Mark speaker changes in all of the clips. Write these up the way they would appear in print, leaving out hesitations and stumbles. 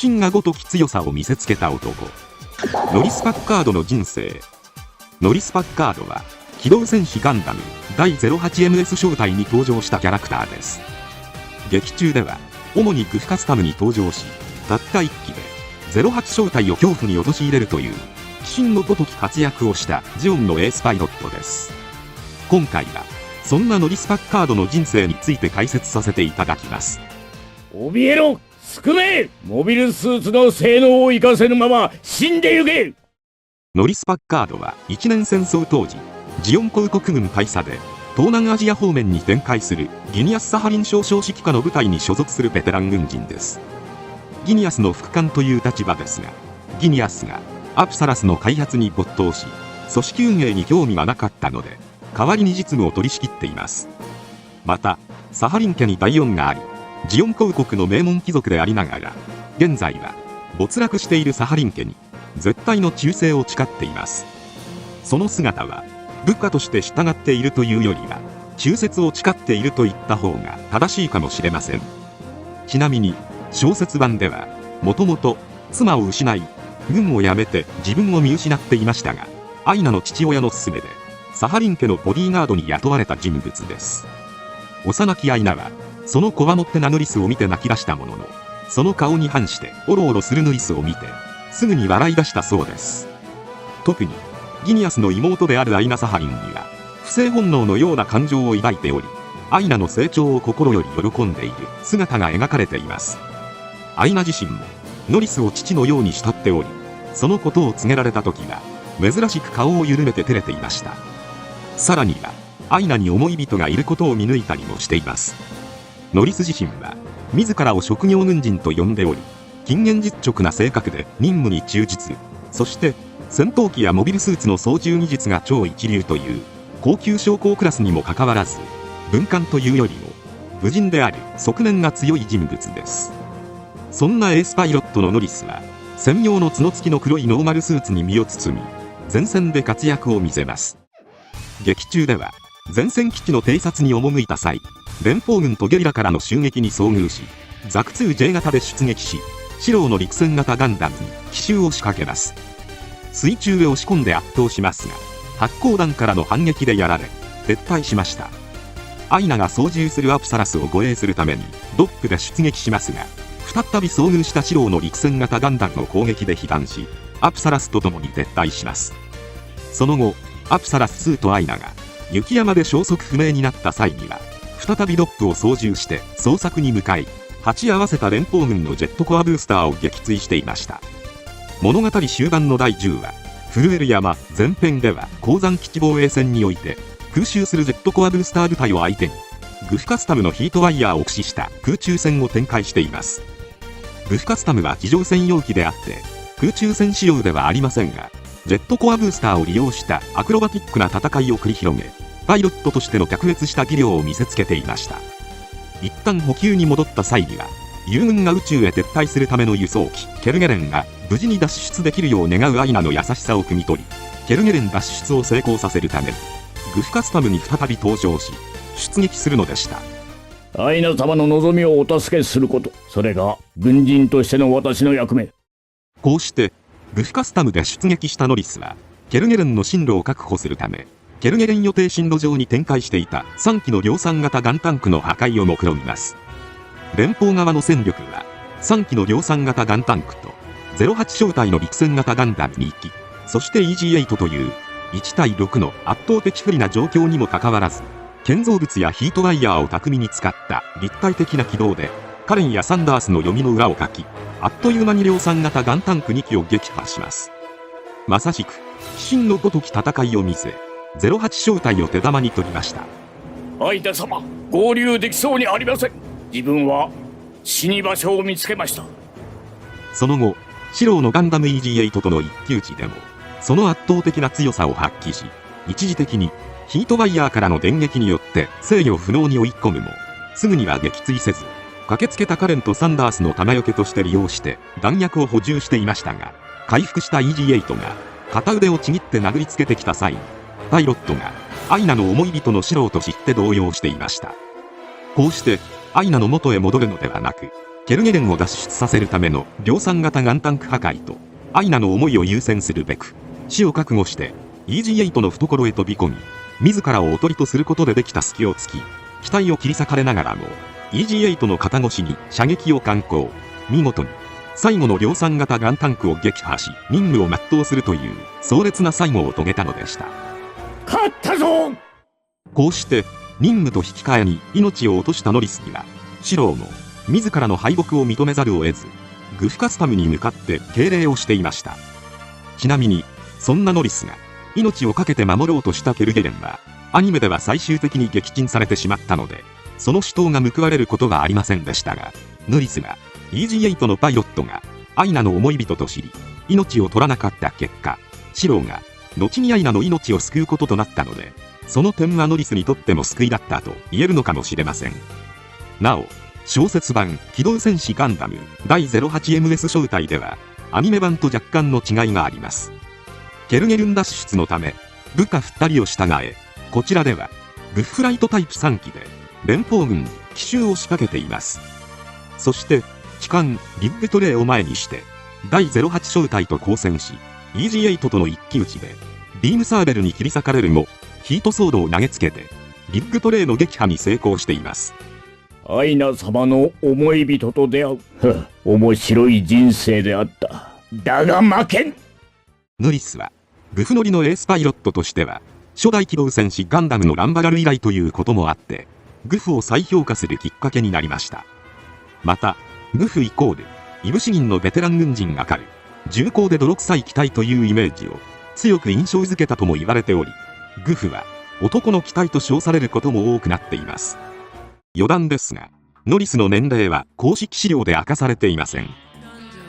Speaker 1: 神がごとき強さを見せつけた男。ノリス・パッカードの人生。ノリス・パッカードは機動戦士ガンダム第 08MS 正体に登場したキャラクターです。劇中では主にグフカスタムに登場し、たった1機で08正体を恐怖に陥れるという鬼神のごとき活躍をしたジオンのエースパイロットです。今回はそんなノリス・パッカードの人生について解説させていただきます。
Speaker 2: 怯えろ、少ねえ。モビルスーツの性能を生かせぬまま死んでゆけ。
Speaker 1: ノリス・パッカードは一年戦争当時、ジオン公国軍大佐で東南アジア方面に展開するギニアス・サハリン少将指揮下の部隊に所属するベテラン軍人です。ギニアスの副官という立場ですが、ギニアスがアプサラスの開発に没頭し、組織運営に興味がなかったので代わりに実務を取り仕切っています。またサハリン家に第4があり、ジオン公国の名門貴族でありながら、現在は没落しているサハリン家に絶対の忠誠を誓っています。その姿は部下として従っているというよりは忠節を誓っていると言った方が正しいかもしれません。ちなみに小説版ではもともと妻を失い軍を辞めて自分を見失っていましたが、アイナの父親の勧めでサハリン家のボディーガードに雇われた人物です。幼きアイナはそのこわもってなノリスを見て泣き出したものの、その顔に反してオロオロするノリスを見てすぐに笑い出したそうです。特にギニアスの妹であるアイナ・サハリンには不正本能のような感情を抱いており、アイナの成長を心より喜んでいる姿が描かれています。アイナ自身もノリスを父のように慕っており、そのことを告げられた時は珍しく顔を緩めて照れていました。さらにはアイナに思い人がいることを見抜いたりもしています。ノリス自身は自らを職業軍人と呼んでおり、勤勉実直な性格で任務に忠実、そして戦闘機やモビルスーツの操縦技術が超一流という高級将校クラスにもかかわらず、文官というよりも武人である側面が強い人物です。そんなエースパイロットのノリスは専用の角付きの黒いノーマルスーツに身を包み、前線で活躍を見せます。劇中では前線基地の偵察に赴いた際、連邦軍とゲリラからの襲撃に遭遇し、ザク 2J 型で出撃し、シローの陸戦型ガンダムに奇襲を仕掛けます。水中へ押し込んで圧倒しますが、発光弾からの反撃でやられ撤退しました。アイナが操縦するアプサラスを護衛するためにドックで出撃しますが、再び遭遇したシローの陸戦型ガンダムの攻撃で被弾し、アプサラスと共に撤退します。その後アプサラス2とアイナが雪山で消息不明になった際には、再びドックを操縦して捜索に向かい、鉢合わせた連邦軍のジェットコアブースターを撃墜していました。物語終盤の第10話、震える山前編では鉱山基地防衛戦において、空襲するジェットコアブースター部隊を相手にグフカスタムのヒートワイヤーを駆使した空中戦を展開しています。グフカスタムは地上専用機であって空中戦仕様ではありませんが、ジェットコアブースターを利用したアクロバティックな戦いを繰り広げ、パイロットとしての卓越した技量を見せつけていました。一旦補給に戻った際には、友軍が宇宙へ撤退するための輸送機ケルゲレンが無事に脱出できるよう願うアイナの優しさを汲み取り、ケルゲレン脱出を成功させるためグフカスタムに再び登場し出撃するのでした。
Speaker 2: アイナ様の望みをお助けすること、それが軍人としての私の役目。
Speaker 1: こうしてグフカスタムで出撃したノリスはケルゲレンの進路を確保するため、ケルゲレン予定進路上に展開していた3機の量産型ガンタンクの破壊を目論みます。連邦側の戦力は3機の量産型ガンタンクと08正体の陸戦型ガンダム2機、そして EG8 という1対6の圧倒的不利な状況にもかかわらず、建造物やヒートワイヤーを巧みに使った立体的な軌道でカレンやサンダースの読みの裏をかき、あっという間に量産型ガンタンク2機を撃破します。まさしく鬼神のごとき戦いを見せ、08正体を手玉に取りました。
Speaker 2: アイナ様、合流できそうにありません。自分は死に場所を見つけました。
Speaker 1: その後シローのガンダム EG8 との一騎打ちでもその圧倒的な強さを発揮し、一時的にヒートワイヤーからの電撃によって制御不能に追い込むも、すぐには撃墜せず、駆けつけたカレンとサンダースの弾よけとして利用して弾薬を補充していましたが、回復した EG8 が片腕をちぎって殴りつけてきた際に、パイロットがアイナの思い人のシローと知って動揺していました。こうしてアイナの元へ戻るのではなく、ケルゲレンを脱出させるための量産型ガンタンク破壊とアイナの思いを優先するべく死を覚悟して EG8 の懐へ飛び込み、自らをおとりとすることでできた隙を突き、機体を切り裂かれながらも EG8 の肩越しに射撃を敢行。見事に最後の量産型ガンタンクを撃破し任務を全うするという壮烈な最後を遂げたのでした。
Speaker 2: 勝ったぞ。
Speaker 1: こうして任務と引き換えに命を落としたノリスには、シローも自らの敗北を認めざるを得ず、グフカスタムに向かって敬礼をしていました。ちなみにそんなノリスが命を懸けて守ろうとしたケルゲレンはアニメでは最終的に撃沈されてしまったので、その死闘が報われることはありませんでしたが、ノリスが EG8 のパイロットがアイナの思い人と知り命を取らなかった結果、シローが後にアイナの命を救うこととなったので、その点はノリスにとっても救いだったと言えるのかもしれません。なお、小説版機動戦士ガンダム第 08MS 小隊ではアニメ版と若干の違いがあります。ケルゲルン脱出のため部下2人を従え、こちらではグフフライトタイプ3機で連邦軍に奇襲を仕掛けています。そして機関ビッグトレイを前にして第08小隊と交戦し、 EG8 との一騎打ちでビームサーベルに切り裂かれるもヒートソードを投げつけてビッグトレイの撃破に成功しています。
Speaker 2: アイナ様の思い人と出会う。面白い人生であった。だが負けん。
Speaker 1: ノリスはグフ乗りのエースパイロットとしては初代機動戦士ガンダムのランバラル以来ということもあって、グフを再評価するきっかけになりました。またグフイコールイブシギンのベテラン軍人が狩る重厚で泥臭い機体というイメージを強く印象づけたとも言われており、グフは男の機体と称されることも多くなっています。余談ですが、ノリスの年齢は公式資料で明かされていません。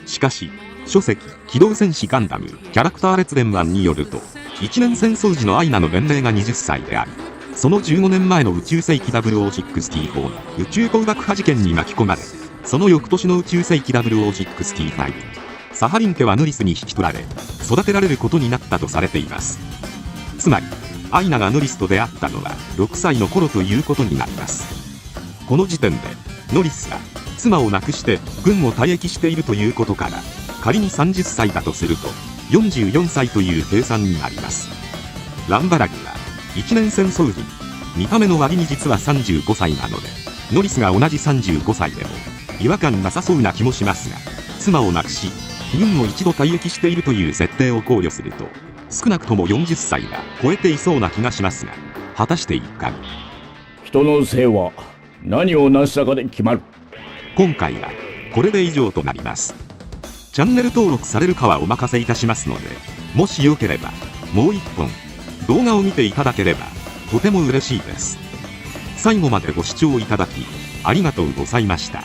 Speaker 1: しかし書籍機動戦士ガンダムキャラクター列伝案によると、一年戦争時のアイナの年齢が20歳であり、その15年前の宇宙世紀0064の宇宙鉱爆破事件に巻き込まれ、その翌年の宇宙世紀0065にサハリン家はノリスに引き取られ育てられることになったとされています。つまりアイナがノリスと出会ったのは6歳の頃ということになります。この時点でノリスが妻を亡くして軍を退役しているということから、仮に30歳だとすると44歳という計算になります。ランバラルは一年戦争時、見た目の割に実は35歳なので、ノリスが同じ35歳でも違和感なさそうな気もしますが、妻を亡くし軍を一度退役しているという設定を考慮すると少なくとも40歳が超えていそうな気がしますが、果たしていかに。
Speaker 2: 人の性は何を成したかで決まる。
Speaker 1: 今回はこれで以上となります。チャンネル登録されるかはお任せいたしますので、もしよければもう一本動画を見ていただければとても嬉しいです。最後までご視聴いただきありがとうございました。